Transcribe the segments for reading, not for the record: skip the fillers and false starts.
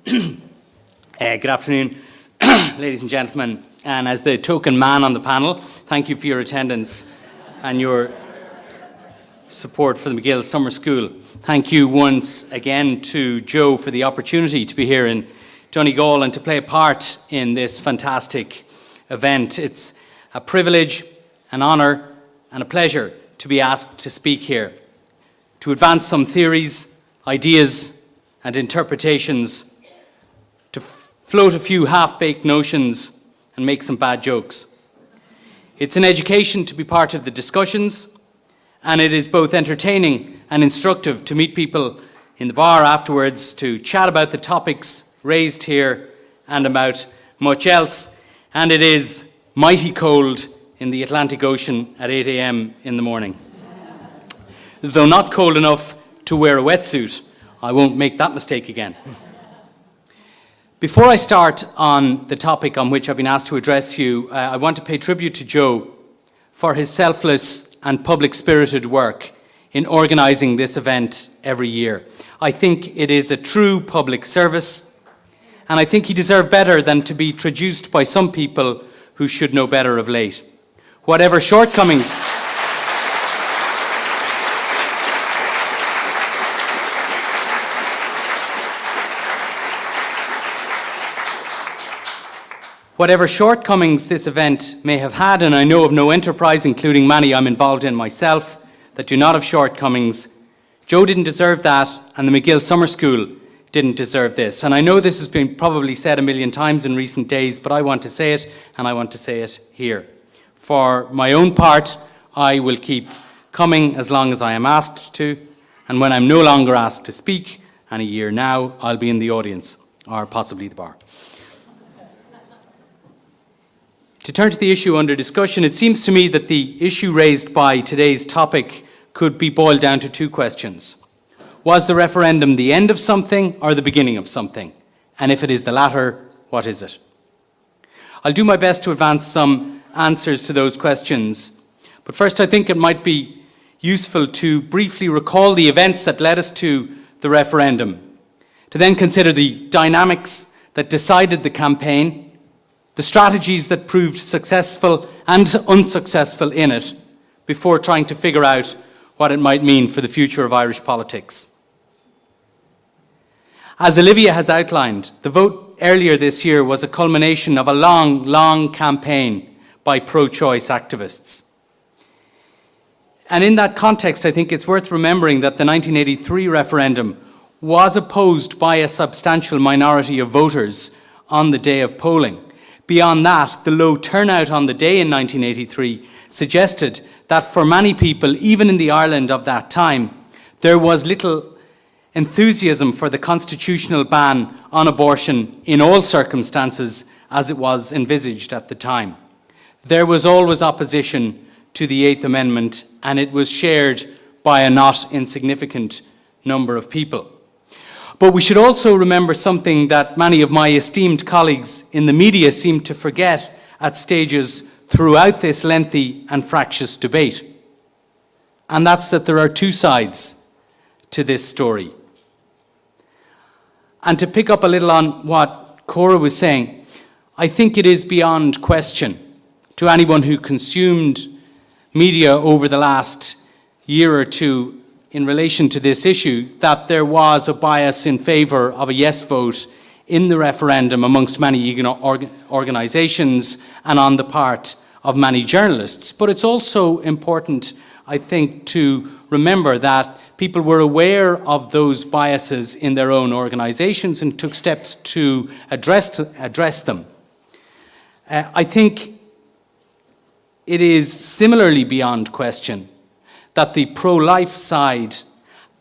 Good afternoon, ladies and gentlemen. And as the token man on the panel, thank you for your attendance and your support for the MacGill Summer School. Thank you once again to Joe for the opportunity to be here in Donegal and to play a part in this fantastic event. It's a privilege, an honour and a pleasure to be asked to speak here, to advance some theories, ideas and interpretations, to float a few half-baked notions and make some bad jokes. It's an education to be part of the discussions, and it is both entertaining and instructive to meet people in the bar afterwards to chat about the topics raised here and about much else. And it is mighty cold in the Atlantic Ocean at 8 a.m. in the morning. Though not cold enough to wear a wetsuit, I won't make that mistake again. Before I start on the topic on which I've been asked to address you, I want to pay tribute to Joe for his selfless and public-spirited work in organising this event every year. I think it is a true public service, and I think he deserved better than to be traduced by some people who should know better of late. Whatever shortcomings this event may have had, and I know of no enterprise, including many I'm involved in myself, that do not have shortcomings, Joe didn't deserve that, and the MacGill Summer School didn't deserve this. And I know this has been probably said a million times in recent days, but I want to say it, and I want to say it here. For my own part, I will keep coming as long as I am asked to, and when I'm no longer asked to speak, and a year now, I'll be in the audience, or possibly the bar. To turn to the issue under discussion, it seems to me that the issue raised by today's topic could be boiled down to two questions. Was the referendum the end of something or the beginning of something? And if it is the latter, what is it? I'll do my best to advance some answers to those questions. But first, I think it might be useful to briefly recall the events that led us to the referendum, to then consider the dynamics that decided the campaign, the strategies that proved successful and unsuccessful in it, before trying to figure out what it might mean for the future of Irish politics. As Olivia has outlined, the vote earlier this year was a culmination of a long campaign by pro-choice activists. And in that context, I think it's worth remembering that the 1983 referendum was opposed by a substantial minority of voters on the day of polling. Beyond that, the low turnout on the day in 1983 suggested that for many people, even in the Ireland of that time, there was little enthusiasm for the constitutional ban on abortion in all circumstances as it was envisaged at the time. There was always opposition to the Eighth Amendment, and it was shared by a not insignificant number of people. But we should also remember something that many of my esteemed colleagues in the media seem to forget at stages throughout this lengthy and fractious debate. And that's that there are two sides to this story. And to pick up a little on what Cora was saying, I think it is beyond question to anyone who consumed media over the last year or two in relation to this issue, that there was a bias in favour of a yes vote in the referendum amongst many organisations and on the part of many journalists. But it's also important, I think, to remember that people were aware of those biases in their own organisations and took steps to address them. I think it is similarly beyond question that the pro-life side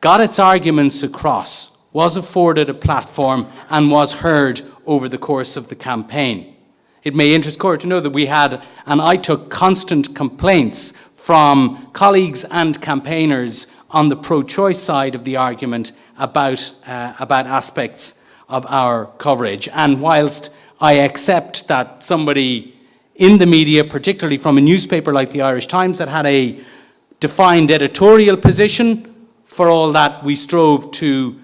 got its arguments across, was afforded a platform, and was heard over the course of the campaign. It may interest Cora to know that we had, and I took constant complaints from colleagues and campaigners on the pro-choice side of the argument about aspects of our coverage. And whilst I accept that somebody in the media, particularly from a newspaper like the Irish Times that had a defined editorial position, for all that we strove to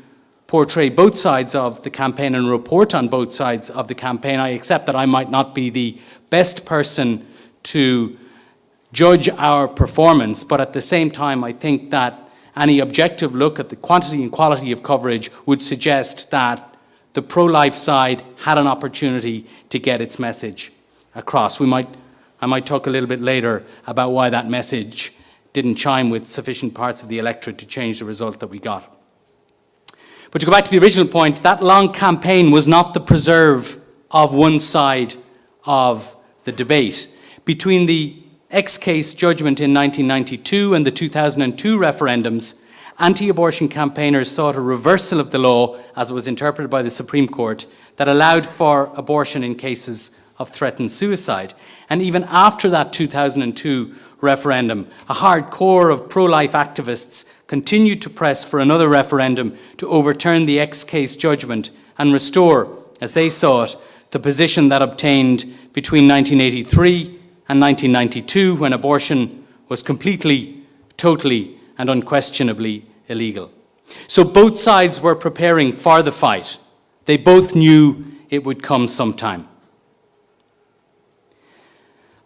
portray both sides of the campaign and report on both sides of the campaign. I accept that I might not be the best person to judge our performance, but at the same time, I think that any objective look at the quantity and quality of coverage would suggest that the pro-life side had an opportunity to get its message across. I might talk a little bit later about why that message didn't chime with sufficient parts of the electorate to change the result that we got. But to go back to the original point, that long campaign was not the preserve of one side of the debate. Between the X-case judgment in 1992 and the 2002 referendums, anti-abortion campaigners sought a reversal of the law, as it was interpreted by the Supreme Court, that allowed for abortion in cases of threatened suicide. And even after that 2002 referendum, a hard core of pro-life activists continued to press for another referendum to overturn the X-case judgment and restore, as they saw it, the position that obtained between 1983 and 1992, when abortion was completely, totally, and unquestionably illegal. So both sides were preparing for the fight. They both knew it would come sometime.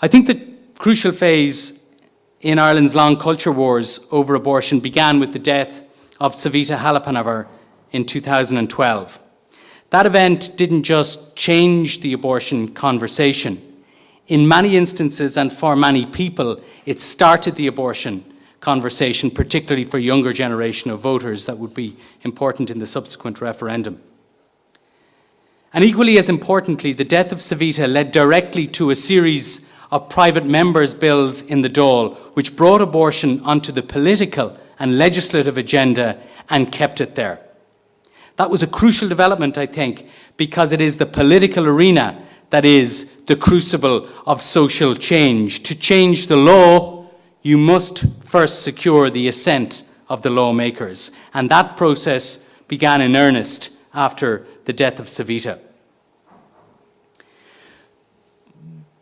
I think the crucial phase in Ireland's long culture wars over abortion began with the death of Savita Halappanavar in 2012. That event didn't just change the abortion conversation. In many instances and for many people, it started the abortion conversation, particularly for younger generation of voters that would be important in the subsequent referendum. And equally as importantly, the death of Savita led directly to a series of private members' bills in the Dáil, which brought abortion onto the political and legislative agenda and kept it there. That was a crucial development, I think, because it is the political arena that is the crucible of social change. To change the law, you must first secure the assent of the lawmakers, and that process began in earnest after the death of Savita.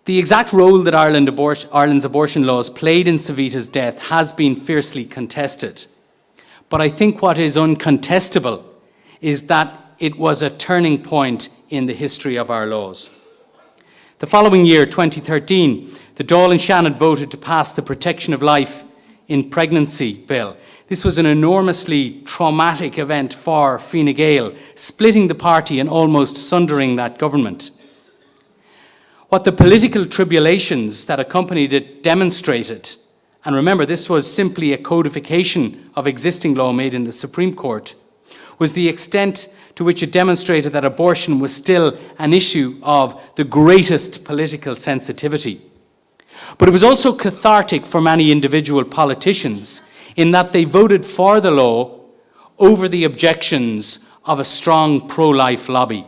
The exact role that Ireland's abortion laws played in Savita's death has been fiercely contested. But I think what is uncontestable is that it was a turning point in the history of our laws. The following year, 2013, the Dáil and Seanad voted to pass the Protection of Life in Pregnancy Bill. This was an enormously traumatic event for Fine Gael, splitting the party and almost sundering that government. What the political tribulations that accompanied it demonstrated, and remember this was simply a codification of existing law made in the Supreme Court, was the extent to which it demonstrated that abortion was still an issue of the greatest political sensitivity. But it was also cathartic for many individual politicians in that they voted for the law over the objections of a strong pro-life lobby,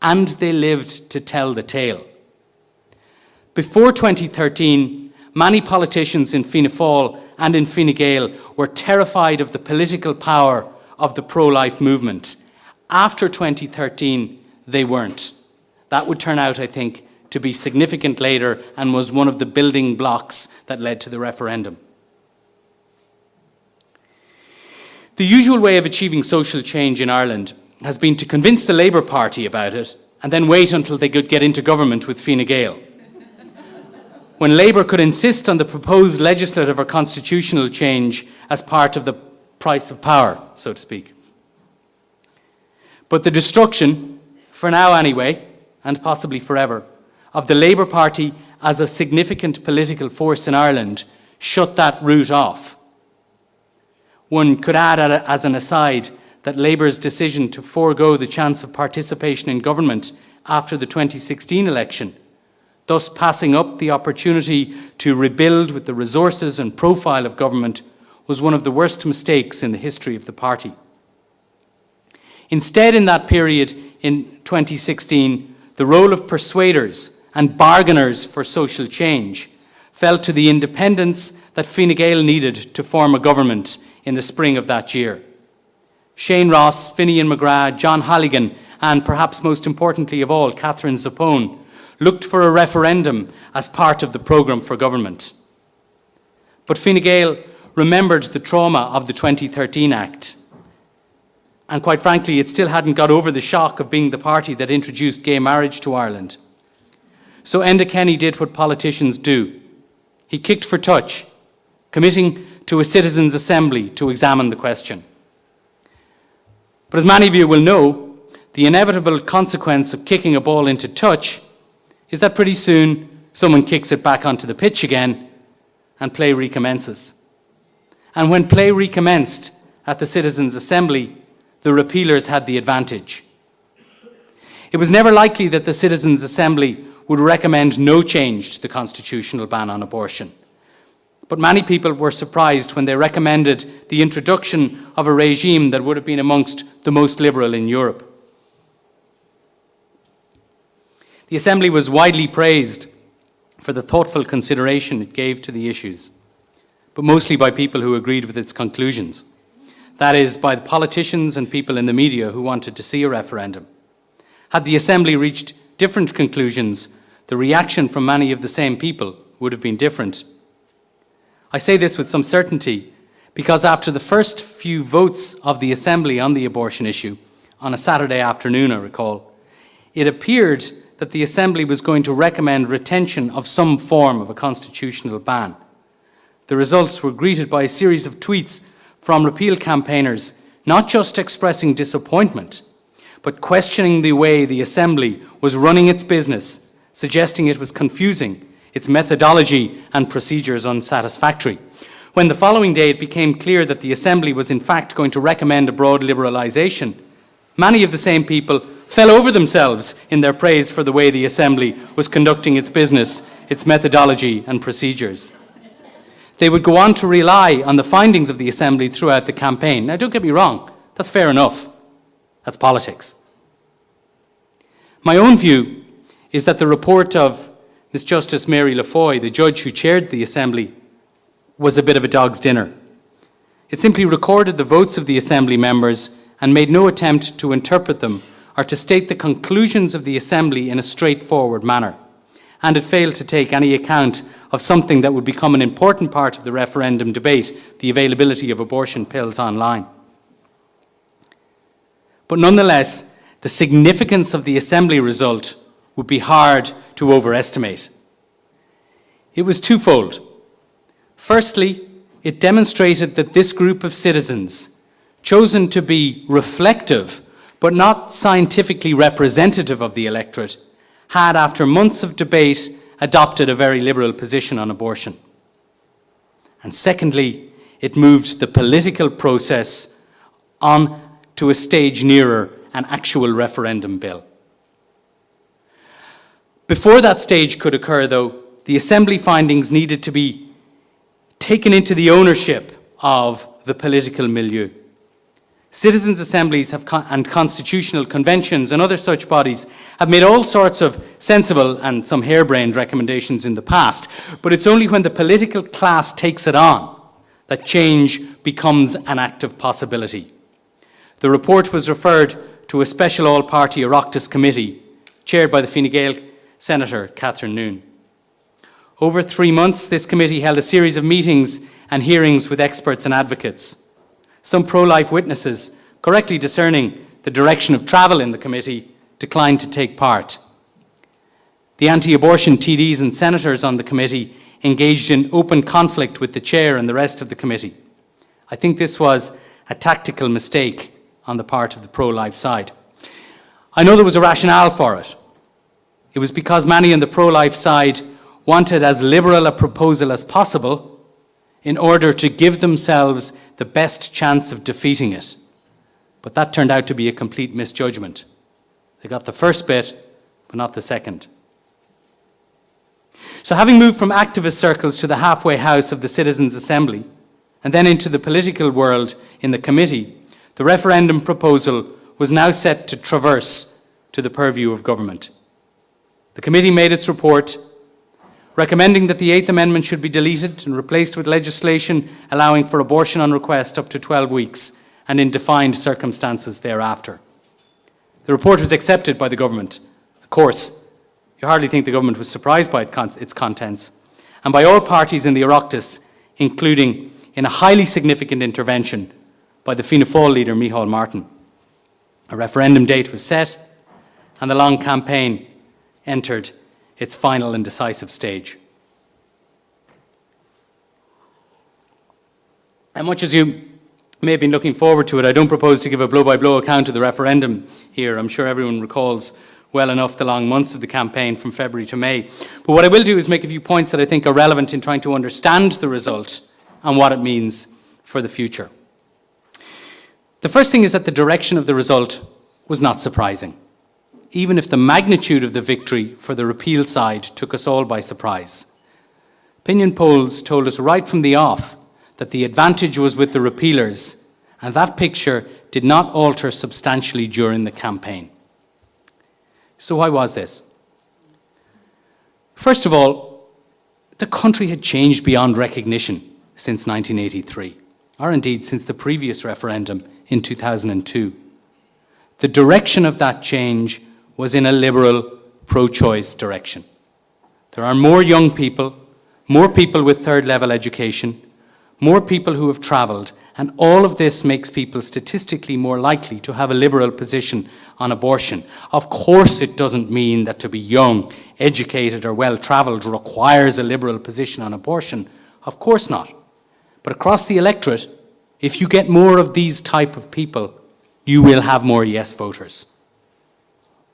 and they lived to tell the tale. Before 2013, many politicians in Fianna Fáil and in Fine Gael were terrified of the political power of the pro-life movement. After 2013, they weren't. That would turn out, I think, to be significant later and was one of the building blocks that led to the referendum. The usual way of achieving social change in Ireland has been to convince the Labour Party about it and then wait until they could get into government with Fine Gael. When Labour could insist on the proposed legislative or constitutional change as part of the price of power, so to speak. But the destruction, for now anyway, and possibly forever, of the Labour Party as a significant political force in Ireland shut that route off. One could add as an aside that Labour's decision to forego the chance of participation in government after the 2016 election, thus passing up the opportunity to rebuild with the resources and profile of government, was one of the worst mistakes in the history of the party. Instead, in that period in 2016, the role of persuaders and bargainers for social change fell to the independents that Fine Gael needed to form a government in the spring of that year. Shane Ross, Finian McGrath, John Halligan, and perhaps most importantly of all, Catherine Zappone, looked for a referendum as part of the programme for government. But Fine Gael remembered the trauma of the 2013 Act. And quite frankly, it still hadn't got over the shock of being the party that introduced gay marriage to Ireland. So Enda Kenny did what politicians do. He kicked for touch, committing to a citizens' assembly to examine the question. But as many of you will know, the inevitable consequence of kicking a ball into touch is that pretty soon someone kicks it back onto the pitch again and play recommences. And when play recommenced at the Citizens' Assembly, the repealers had the advantage. It was never likely that the Citizens' Assembly would recommend no change to the constitutional ban on abortion. But many people were surprised when they recommended the introduction of a regime that would have been amongst the most liberal in Europe. The Assembly was widely praised for the thoughtful consideration it gave to the issues, but mostly by people who agreed with its conclusions. That is, by the politicians and people in the media who wanted to see a referendum. Had the Assembly reached different conclusions, the reaction from many of the same people would have been different. I say this with some certainty because after the first few votes of the Assembly on the abortion issue, on a Saturday afternoon, I recall, it appeared that the Assembly was going to recommend retention of some form of a constitutional ban. The results were greeted by a series of tweets from repeal campaigners, not just expressing disappointment, but questioning the way the Assembly was running its business, suggesting it was confusing, its methodology and procedures unsatisfactory. When the following day it became clear that the Assembly was in fact going to recommend a broad liberalisation, many of the same people fell over themselves in their praise for the way the Assembly was conducting its business, its methodology and procedures. They would go on to rely on the findings of the Assembly throughout the campaign. Now, don't get me wrong, that's fair enough. That's politics. My own view is that the report of Miss Justice Mary Lafoy, the judge who chaired the Assembly, was a bit of a dog's dinner. It simply recorded the votes of the Assembly members and made no attempt to interpret them or to state the conclusions of the Assembly in a straightforward manner. And it failed to take any account of something that would become an important part of the referendum debate, the availability of abortion pills online. But nonetheless, the significance of the Assembly result would be hard to overestimate. It was twofold. Firstly, it demonstrated that this group of citizens, chosen to be reflective but not scientifically representative of the electorate, had, after months of debate, adopted a very liberal position on abortion. And secondly, it moved the political process on to a stage nearer an actual referendum bill. Before that stage could occur, though, the Assembly findings needed to be taken into the ownership of the political milieu. Citizens' assemblies and constitutional conventions and other such bodies have made all sorts of sensible and some harebrained recommendations in the past, but it's only when the political class takes it on that change becomes an active possibility. The report was referred to a special all-party Oireachtas committee chaired by the Fine Gael Senator Catherine Noone. Over 3 months, this committee held a series of meetings and hearings with experts and advocates. Some pro-life witnesses, correctly discerning the direction of travel in the committee, declined to take part. The anti-abortion TDs and senators on the committee engaged in open conflict with the chair and the rest of the committee. I think this was a tactical mistake on the part of the pro-life side. I know there was a rationale for it. It was because many on the pro-life side wanted as liberal a proposal as possible in order to give themselves the best chance of defeating it. But that turned out to be a complete misjudgment. They got the first bit, but not the second. So having moved from activist circles to the halfway house of the Citizens' Assembly, and then into the political world in the committee, the referendum proposal was now set to traverse to the purview of government. The committee made its report, recommending that the Eighth Amendment should be deleted and replaced with legislation allowing for abortion on request up to 12 weeks and in defined circumstances thereafter. The report was accepted by the government. Of course, you hardly think the government was surprised by its contents, and by all parties in the Oireachtas, including in a highly significant intervention by the Fianna Fáil leader Micheál Martin. A referendum date was set, and the long campaign entered its final and decisive stage. And much as you may have been looking forward to it, I don't propose to give a blow-by-blow account of the referendum here. I'm sure everyone recalls well enough the long months of the campaign from February to May. But what I will do is make a few points that I think are relevant in trying to understand the result and what it means for the future. The first thing is that the direction of the result was not surprising, even if the magnitude of the victory for the repeal side took us all by surprise. Opinion polls told us right from the off that the advantage was with the repealers, and that picture did not alter substantially during the campaign. So why was this? First of all, the country had changed beyond recognition since 1983, or indeed since the previous referendum in 2002. The direction of that change was in a liberal, pro-choice direction. There are more young people, more people with third-level education, more people who have travelled, and all of this makes people statistically more likely to have a liberal position on abortion. Of course, it doesn't mean that to be young, educated, or well-travelled requires a liberal position on abortion. Of course not. But across the electorate, if you get more of these type of people, you will have more yes voters.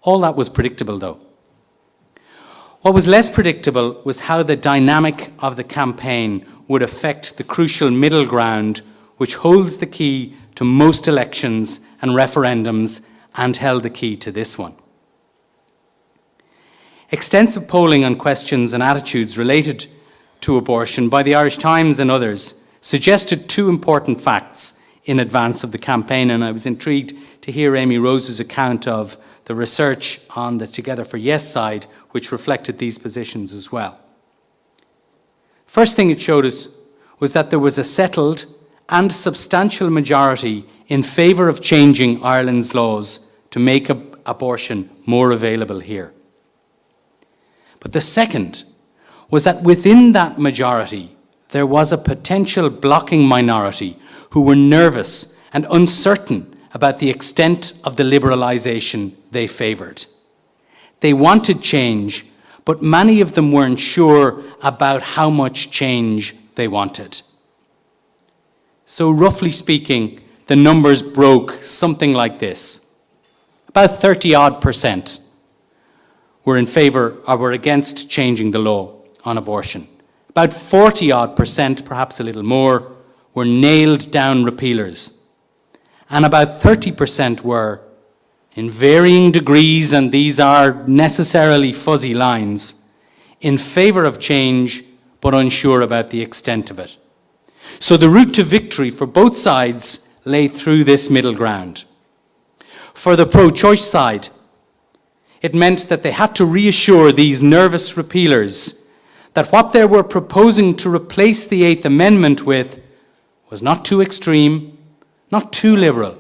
All that was predictable, though. What was less predictable was how the dynamic of the campaign would affect the crucial middle ground which holds the key to most elections and referendums and held the key to this one. Extensive polling on questions and attitudes related to abortion by the Irish Times and others suggested two important facts in advance of the campaign, and I was intrigued to hear Amy Rose's account of the research on the Together for Yes side, which reflected these positions as well. First thing it showed us was that there was a settled and substantial majority in favour of changing Ireland's laws to make abortion more available here. But the second was that within that majority, there was a potential blocking minority who were nervous and uncertain about the extent of the liberalisation they favoured. They wanted change, but many of them weren't sure about how much change they wanted. So roughly speaking, the numbers broke something like this. About 30-odd% were in favour or were against changing the law on abortion. About 40-odd%, perhaps a little more, were nailed down repealers. And about 30% were, in varying degrees, and these are necessarily fuzzy lines, in favour of change but unsure about the extent of it. So the route to victory for both sides lay through this middle ground. For the pro-choice side, it meant that they had to reassure these nervous repealers that what they were proposing to replace the Eighth Amendment with was not too extreme, not too liberal,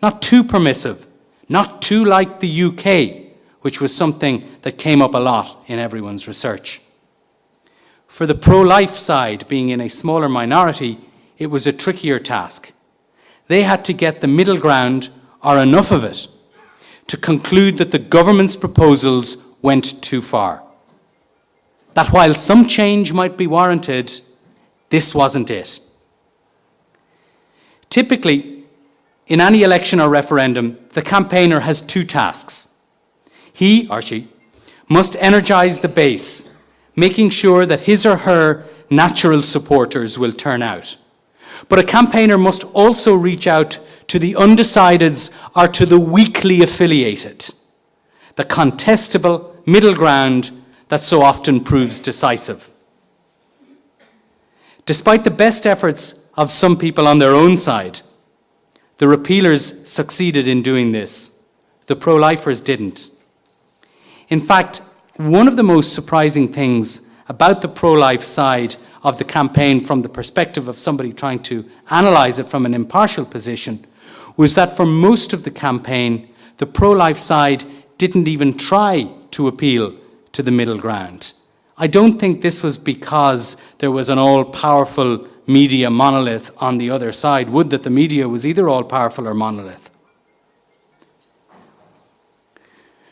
not too permissive, not too like the UK, which was something that came up a lot in everyone's research. For the pro-life side, being in a smaller minority, it was a trickier task. They had to get the middle ground, or enough of it, to conclude that the government's proposals went too far. That while some change might be warranted, this wasn't it. Typically, in any election or referendum, the campaigner has two tasks. He or she must energise the base, making sure that his or her natural supporters will turn out. But a campaigner must also reach out to the undecideds or to the weakly affiliated, the contestable middle ground that so often proves decisive. Despite the best efforts of some people on their own side, the repealers succeeded in doing this. The pro-lifers didn't. In fact, one of the most surprising things about the pro-life side of the campaign from the perspective of somebody trying to analyse it from an impartial position was that for most of the campaign, the pro-life side didn't even try to appeal to the middle ground. I don't think this was because there was an all-powerful media monolith on the other side. Would that the media was either all-powerful or monolith.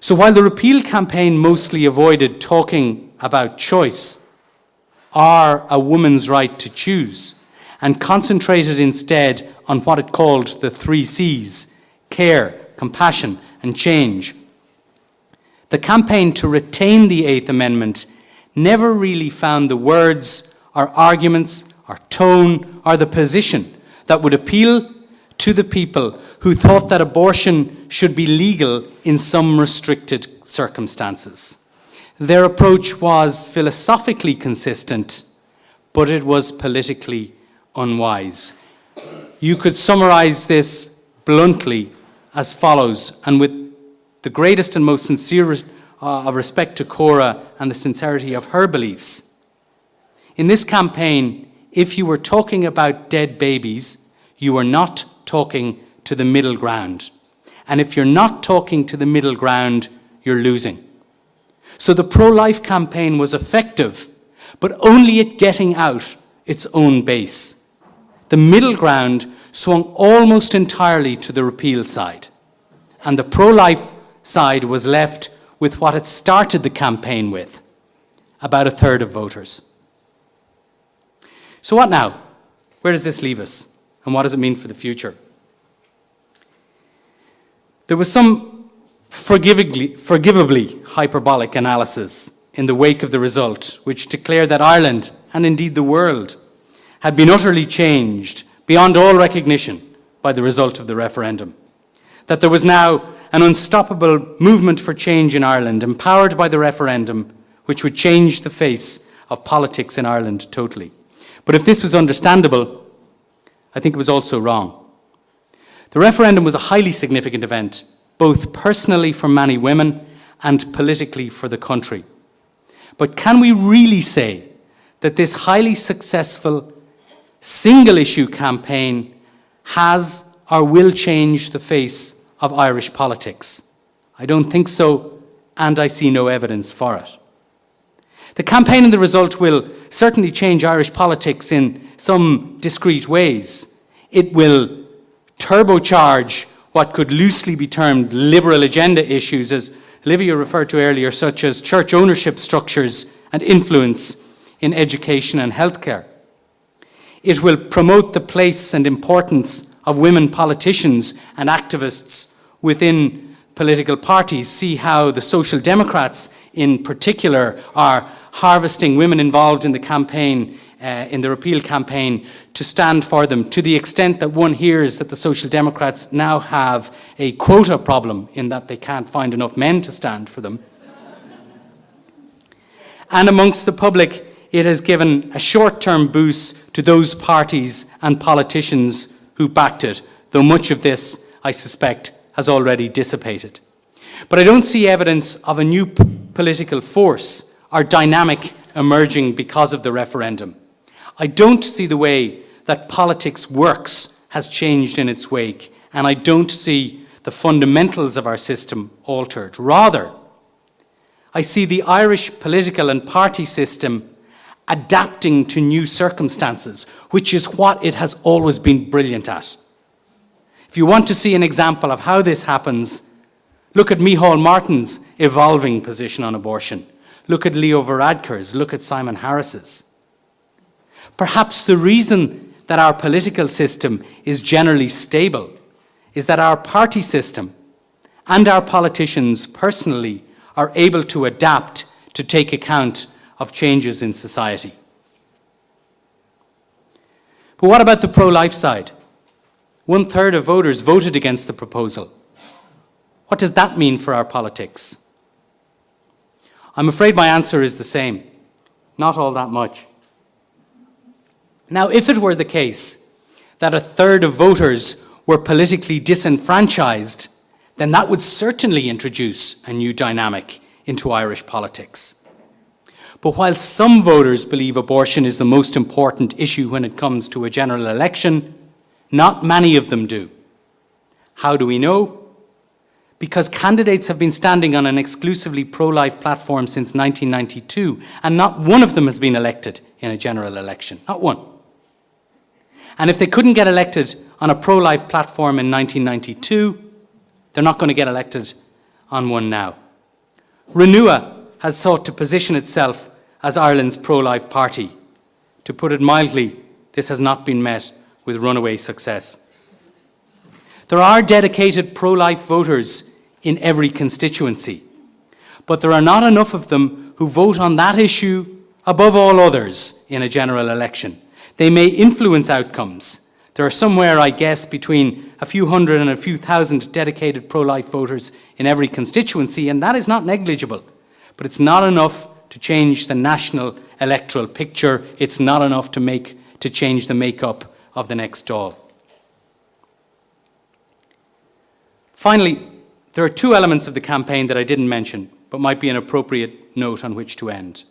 So while the repeal campaign mostly avoided talking about choice or a woman's right to choose, and concentrated instead on what it called the 3 C's, care, compassion, and change, the campaign to retain the Eighth Amendment never really found the words or arguments or tone or the position that would appeal to the people who thought that abortion should be legal in some restricted circumstances. Their approach was philosophically consistent, but it was politically unwise. You could summarize this bluntly as follows, and with the greatest and most sincere of respect to Cora and the sincerity of her beliefs. In this campaign, if you were talking about dead babies, you were not talking to the middle ground. And if you're not talking to the middle ground, you're losing. So the pro-life campaign was effective, but only at getting out its own base. The middle ground swung almost entirely to the repeal side, and the pro-life side was left with what it started the campaign with, about a third of voters. So what now? Where does this leave us? And what does it mean for the future? There was some forgivably hyperbolic analysis in the wake of the result, which declared that Ireland, and indeed the world, had been utterly changed beyond all recognition by the result of the referendum. That there was now an unstoppable movement for change in Ireland, empowered by the referendum, which would change the face of politics in Ireland totally. But if this was understandable, I think it was also wrong. The referendum was a highly significant event, both personally for many women and politically for the country. But can we really say that this highly successful single-issue campaign has or will change the face of Irish politics? I don't think so, and I see no evidence for it. The campaign and the result will certainly change Irish politics in some discrete ways. It will turbocharge what could loosely be termed liberal agenda issues, as Olivia referred to earlier, such as church ownership structures and influence in education and healthcare. It will promote the place and importance of women politicians and activists within political parties. See how the Social Democrats in particular are harvesting women involved in the campaign, in the repeal campaign, to stand for them, to the extent that one hears that the Social Democrats now have a quota problem in that they can't find enough men to stand for them. And amongst the public, it has given a short-term boost to those parties and politicians who backed it, though much of this, I suspect, has already dissipated. But I don't see evidence of a new political force or dynamic emerging because of the referendum. I don't see the way that politics works has changed in its wake, and I don't see the fundamentals of our system altered. Rather, I see the Irish political and party system adapting to new circumstances, which is what it has always been brilliant at. If you want to see an example of how this happens, look at Micheál Martin's evolving position on abortion. Look at Leo Varadkar's, look at Simon Harris's. Perhaps the reason that our political system is generally stable is that our party system and our politicians personally are able to adapt to take account of changes in society. But what about the pro-life side? 1/3 of voters voted against the proposal. What does that mean for our politics? I'm afraid my answer is the same. Not all that much. Now, if it were the case that 1/3 of voters were politically disenfranchised, then that would certainly introduce a new dynamic into Irish politics. But while some voters believe abortion is the most important issue when it comes to a general election, not many of them do. How do we know? Because candidates have been standing on an exclusively pro-life platform since 1992, and not one of them has been elected in a general election. Not one. And if they couldn't get elected on a pro-life platform in 1992, they're not going to get elected on one now. Renewa has sought to position itself as Ireland's pro-life party. To put it mildly, this has not been met with runaway success. There are dedicated pro-life voters in every constituency, but there are not enough of them who vote on that issue above all others in a general election. They may influence outcomes. There are somewhere, I guess, between a few hundred and a few thousand dedicated pro-life voters in every constituency, and that is not negligible. But it's not enough to change the national electoral picture. It's not enough to change the makeup of the next Dáil. Finally, there are two elements of the campaign that I didn't mention, but might be an appropriate note on which to end.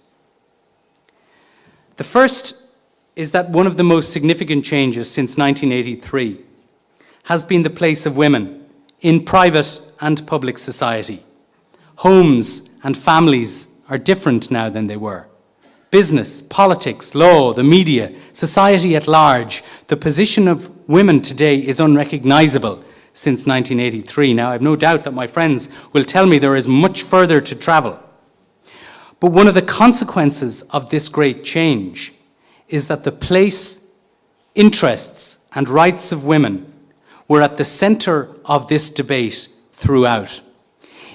The first is that one of the most significant changes since 1983 has been the place of women in private and public society. Homes and families are different now than they were. Business, politics, law, the media, society at large, the position of women today is unrecognisable since 1983. Now, I have no doubt that my friends will tell me there is much further to travel. But one of the consequences of this great change is that the place, interests, and rights of women were at the centre of this debate throughout.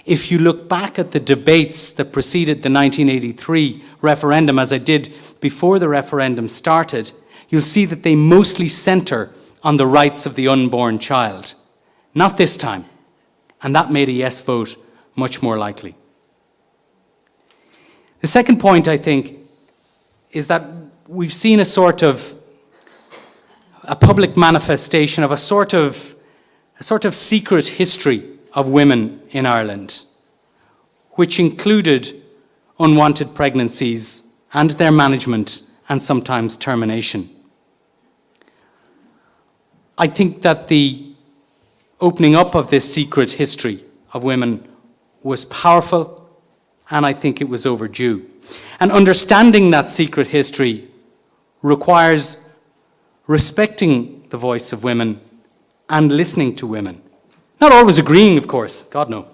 If you look back at the debates that preceded the 1983 referendum, as I did before the referendum started, you'll see that they mostly centre on the rights of the unborn child. Not this time. And that made a yes vote much more likely. The second point, I think, is that we've seen a public manifestation of a sort of secret history of women in Ireland, which included unwanted pregnancies and their management and sometimes termination. I think that the opening up of this secret history of women was powerful, and I think it was overdue. And understanding that secret history requires respecting the voice of women and listening to women. Not always agreeing, of course, God no,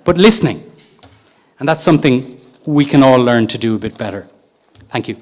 but listening. And that's something we can all learn to do a bit better. Thank you.